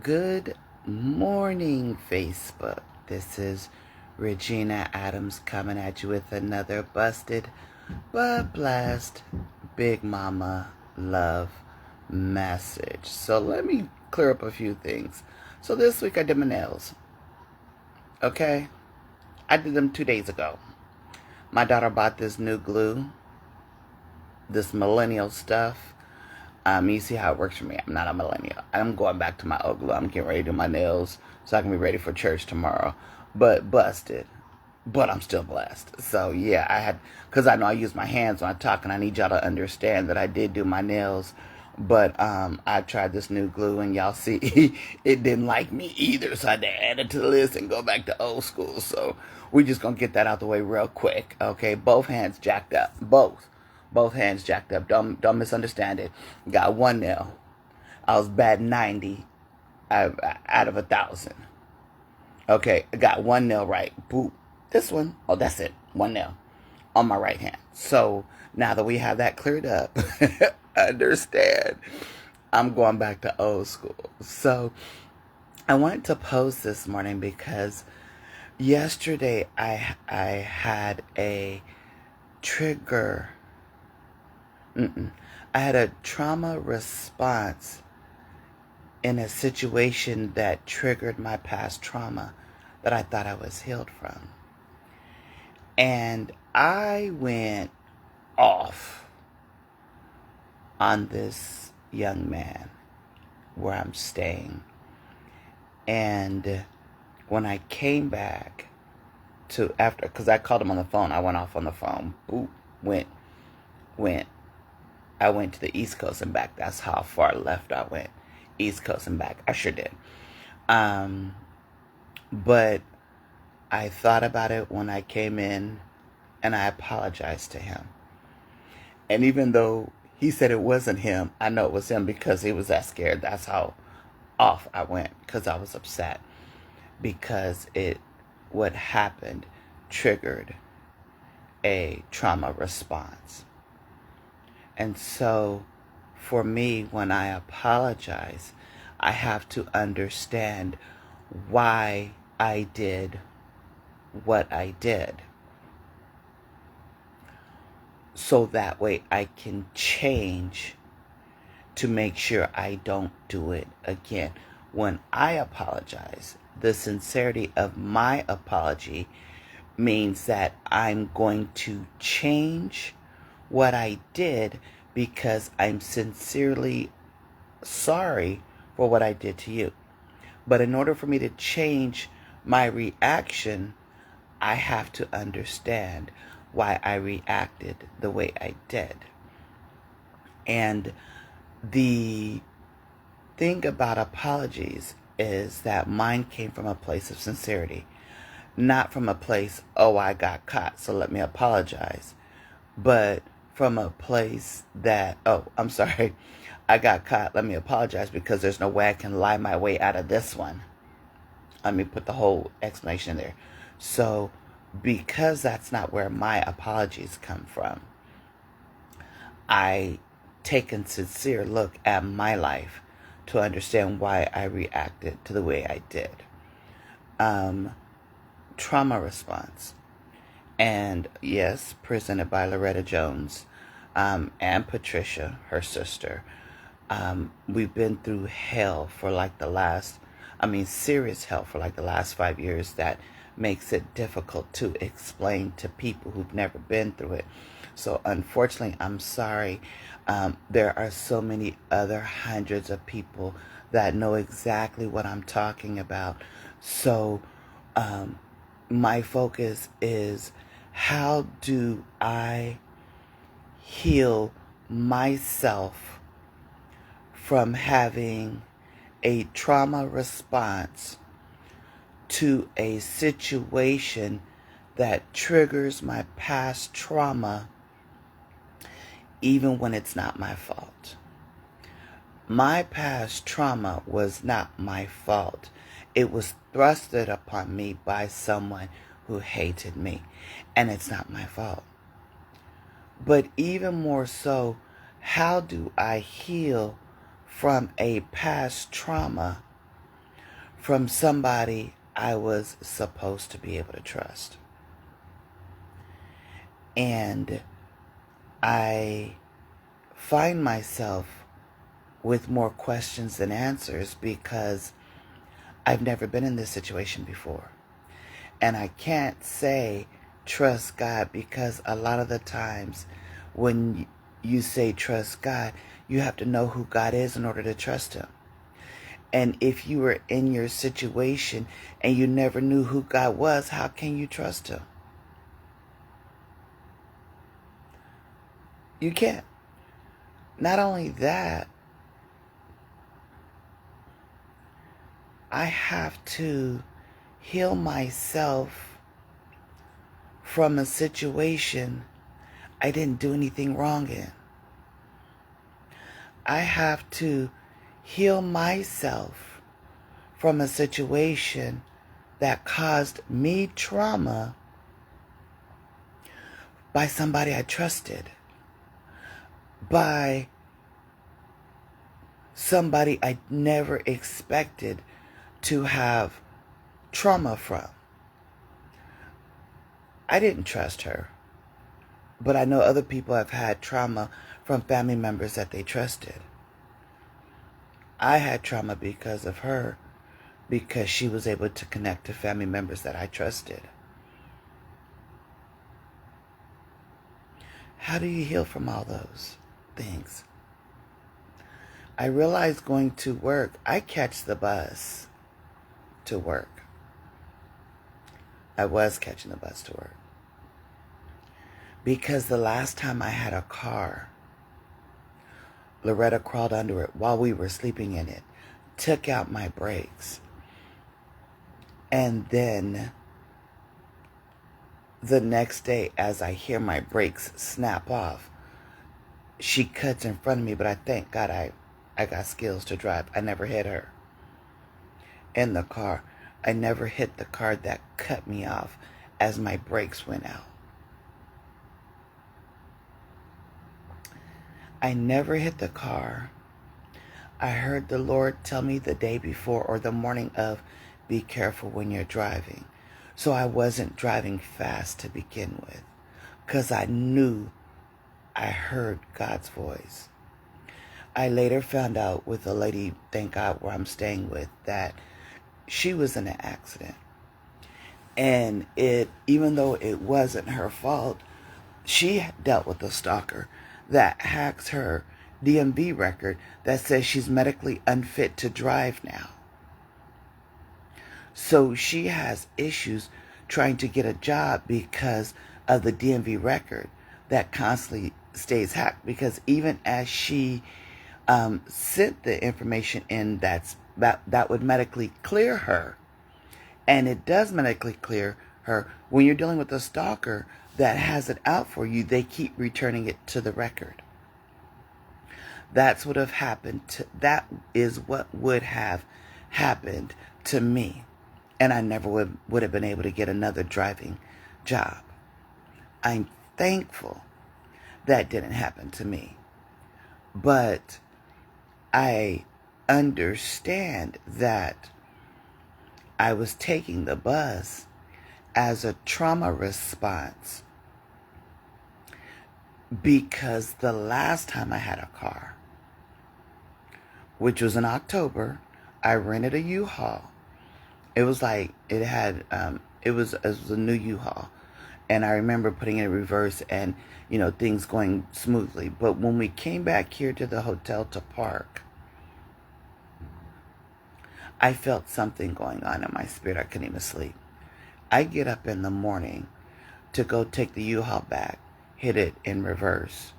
Good morning, Facebook. This is Regina Adams coming at you with another busted but blessed Big Mama love message. So let me clear up a few things. So this week I did my nails. Okay? I did them 2 days ago. My daughter bought this new glue, this millennial stuff. You see how it works for me. I'm not a millennial. I'm going back to my old glue. I'm getting ready to do my nails so I can be ready for church tomorrow. But busted. But I'm still blessed. So yeah, because I know I use my hands when I talk, and I need y'all to understand that I did do my nails. But I tried this new glue, and y'all see it didn't like me either. So I had to add it to the list and go back to old school. So we just gonna get that out the way real quick. Okay, both hands jacked up. Both hands jacked up. Don't misunderstand it. Got one nail. I was batting 90 out of 1,000. Okay, I got one nail right. Boop. This one. Oh, that's it. One nail on my right hand. So now that we have that cleared up, understand, I'm going back to old school. So I wanted to post this morning because yesterday I had a trigger. I had a trauma response in a situation that triggered my past trauma that I thought I was healed from. And I went off on this young man where I'm staying. And when I came back because I called him on the phone, I went off on the phone. Boop, went. I went to the East Coast and back. That's how far left I went. East Coast and back. I sure did. But I thought about it when I came in, and I apologized to him. And even though he said it wasn't him, I know it was him because he was that scared. That's how off I went, because I was upset. Because what happened triggered a trauma response. And so for me, when I apologize, I have to understand why I did what I did. So that way I can change to make sure I don't do it again. When I apologize, the sincerity of my apology means that I'm going to change what I did because I'm sincerely sorry for what I did to you. But in order for me to change my reaction, I have to understand why I reacted the way I did. And the thing about apologies is that mine came from a place of sincerity, not from a place, oh, I got caught, so let me apologize, but from a place that, oh, I'm sorry, I got caught, let me apologize because there's no way I can lie my way out of this one. Let me put the whole explanation in there. So, because that's not where my apologies come from, I take a sincere look at my life to understand why I reacted to the way I did. Trauma response. And yes, presented by Loretta Jones and Patricia, her sister. We've been through hell for serious hell for like the last 5 years that makes it difficult to explain to people who've never been through it. So unfortunately, I'm sorry. There are so many other hundreds of people that know exactly what I'm talking about. So my focus is, how do I heal myself from having a trauma response to a situation that triggers my past trauma, even when it's not my fault? My past trauma was not my fault. It was thrusted upon me by someone who hated me, and it's not my fault. But even more so, how do I heal from a past trauma from somebody I was supposed to be able to trust. And I find myself with more questions than answers because I've never been in this situation before. And I can't say trust God because a lot of the times when you say trust God, you have to know who God is in order to trust him. And if you were in your situation and you never knew who God was, how can you trust him? You can't. Not only that, I have to heal myself from a situation I didn't do anything wrong in. I have to heal myself from a situation that caused me trauma by somebody I trusted, by somebody I never expected to have trauma from. I didn't trust her, but I know other people have had trauma from family members that they trusted. I had trauma because of her, because she was able to connect to family members that I trusted. How do you heal from all those things? I realized going to work, I catch the bus to work. I was catching the bus to work. Because the last time I had a car, Loretta crawled under it while we were sleeping in it, took out my brakes, and then the next day, as I hear my brakes snap off, she cuts in front of me, but I thank God I got skills to drive. I never hit her in the car. I never hit the car that cut me off as my brakes went out. I never hit the car. I heard the Lord tell me the day before or the morning of, be careful when you're driving. So I wasn't driving fast to begin with because I knew I heard God's voice. I later found out with a lady, thank God, where I'm staying with, that she was in an accident. And even though it wasn't her fault, she dealt with a stalker that hacks her DMV record that says she's medically unfit to drive now. So she has issues trying to get a job because of the DMV record that constantly stays hacked. Because even as she sent the information in that would medically clear her, and it does medically clear her, when you're dealing with a stalker that has it out for you, they keep returning it to the record. That's what have happened. That is what would have happened to me. And I never would have been able to get another driving job. I'm thankful that didn't happen to me. But I understand that I was taking the bus as a trauma response because the last time I had a car, which was in October, I rented a U-Haul. It was like it was a new U-Haul, and I remember putting it in reverse and things going smoothly. But when we came back here to the hotel to park, I felt something going on in my spirit. I couldn't even sleep. I get up in the morning to go take the U-Haul back, hit it in reverse,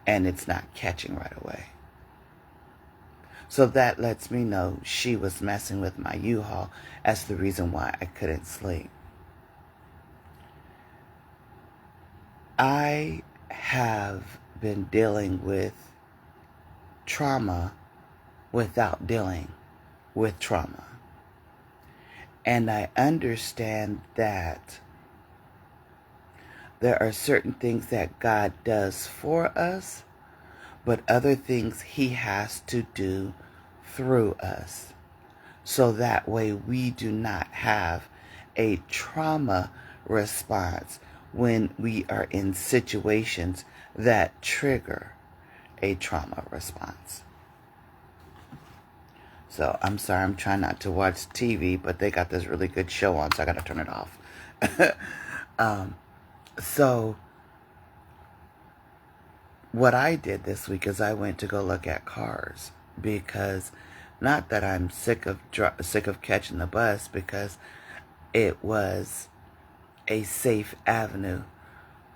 and it's not catching right away. So that lets me know she was messing with my U-Haul as the reason why I couldn't sleep. I have been dealing with trauma without dealing with trauma. And I understand that there are certain things that God does for us, but other things He has to do through us. so that way we do not have a trauma response when we are in situations that trigger a trauma response. So I'm sorry, I'm trying not to watch TV, but they got this really good show on, so I gotta turn it off. So what I did this week is I went to go look at cars, because not that I'm sick of catching the bus, because it was a safe avenue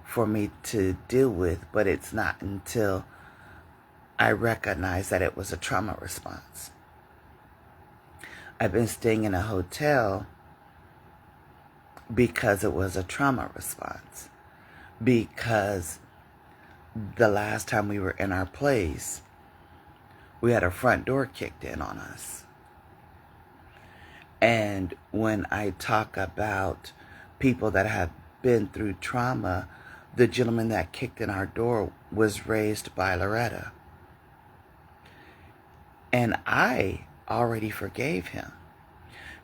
for me to deal with, but it's not until I recognized that it was a trauma response. I've been staying in a hotel because it was a trauma response. Because the last time we were in our place, we had a front door kicked in on us. And when I talk about people that have been through trauma, the gentleman that kicked in our door was raised by Loretta. And I already forgave him,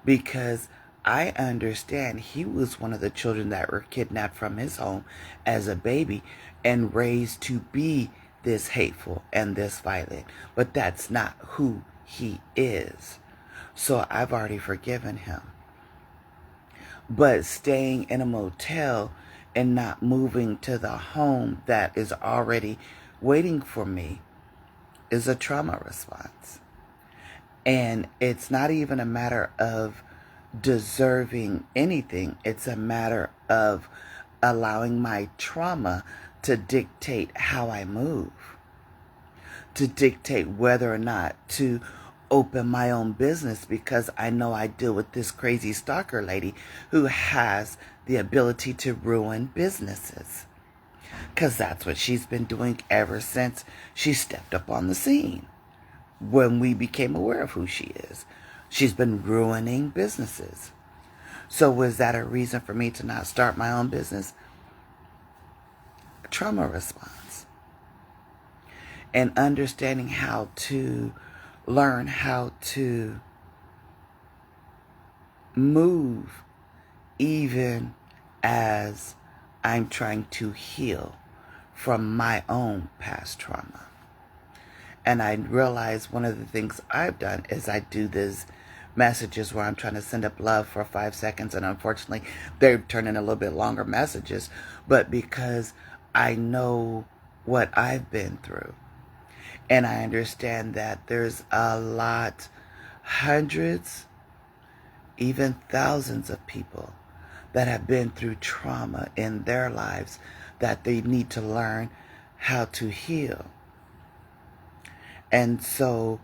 because I understand he was one of the children that were kidnapped from his home as a baby and raised to be this hateful and this violent. But that's not who he is. So I've already forgiven him. But staying in a motel and not moving to the home that is already waiting for me is a trauma response. And it's not even a matter of deserving anything. It's a matter of allowing my trauma to dictate how I move, to dictate whether or not to open my own business, because I know I deal with this crazy stalker lady who has the ability to ruin businesses. Because that's what she's been doing ever since she stepped up on the scene. When we became aware of who she is, she's been ruining businesses. So was that a reason for me to not start my own business? A trauma response. And understanding how to learn how to move even as I'm trying to heal from my own past trauma. And I realize one of the things I've done is I do these messages where I'm trying to send up love for 5 seconds, and unfortunately they're turning a little bit longer messages, but because I know what I've been through, and I understand that there's a lot, hundreds, even thousands of people that have been through trauma in their lives that they need to learn how to heal. And so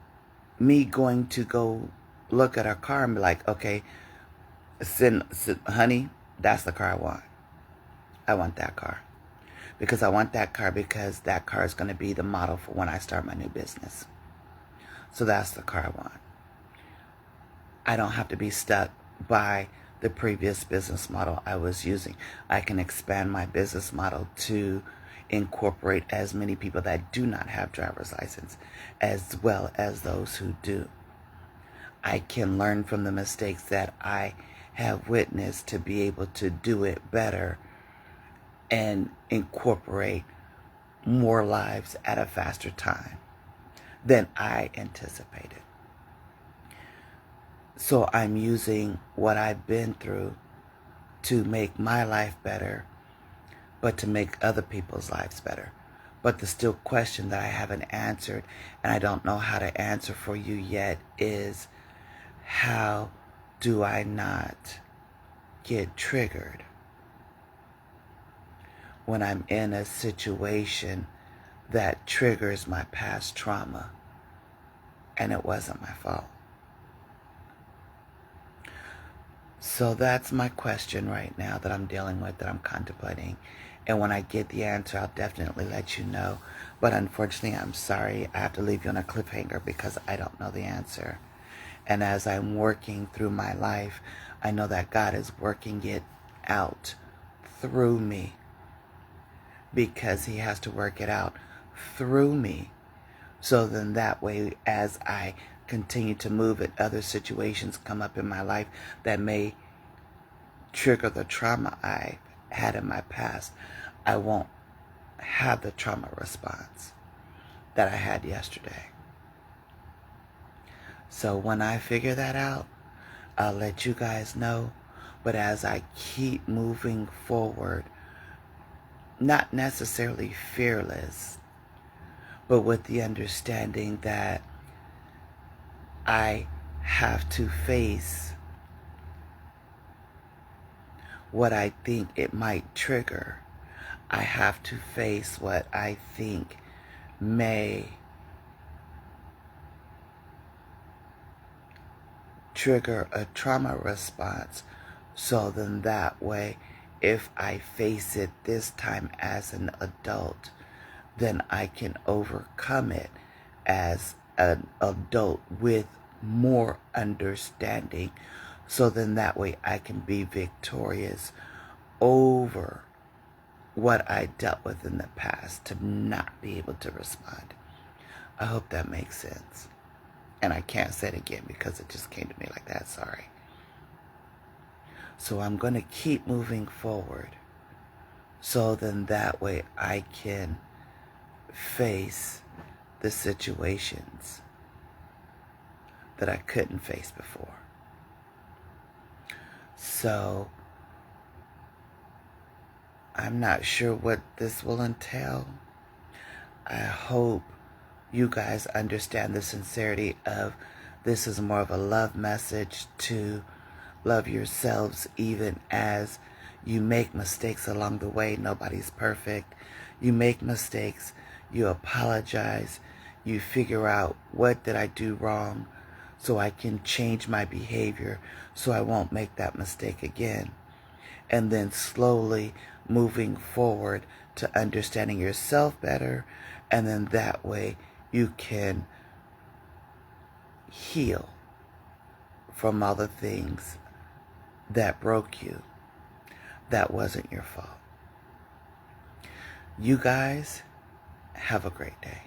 me going to go look at her car and be like, okay, honey, that's the car I want. I want that car. Because I want that car because that car is going to be the model for when I start my new business. So that's the car I want. I don't have to be stuck by the previous business model I was using. I can expand my business model to incorporate as many people that do not have driver's license as well as those who do. I can learn from the mistakes that I have witnessed to be able to do it better and incorporate more lives at a faster time than I anticipated. So I'm using what I've been through to make my life better, but to make other people's lives better. But the still question that I haven't answered, and I don't know how to answer for you yet, is how do I not get triggered when I'm in a situation that triggers my past trauma and it wasn't my fault? So that's my question right now that I'm dealing with, that I'm contemplating. And when I get the answer, I'll definitely let you know. But unfortunately, I'm sorry, I have to leave you on a cliffhanger because I don't know the answer. And as I'm working through my life, I know that God is working it out through me, because He has to work it out through me. So then that way, as I continue to move and other situations come up in my life that may trigger the trauma I had in my past, I won't have the trauma response that I had yesterday. So when I figure that out, I'll let you guys know. But as I keep moving forward, not necessarily fearless, but with the understanding that I have to face what I think it might trigger. I have to face what I think may trigger a trauma response. So then that way, if I face it this time as an adult, then I can overcome it as an adult with more understanding. So then that way I can be victorious over what I dealt with in the past to not be able to respond. I hope that makes sense. And I can't say it again because it just came to me like that, sorry. So I'm going to keep moving forward. So then that way I can face the situations that I couldn't face before. So I'm not sure what this will entail. I hope you guys understand the sincerity of this is more of a love message to love yourselves even as you make mistakes along the way. Nobody's perfect. You make mistakes. You apologize. You figure out what did I do wrong so I can change my behavior so I won't make that mistake again. And then slowly moving forward to understanding yourself better. And then that way you can heal from all the things that broke you. That wasn't your fault. You guys have a great day.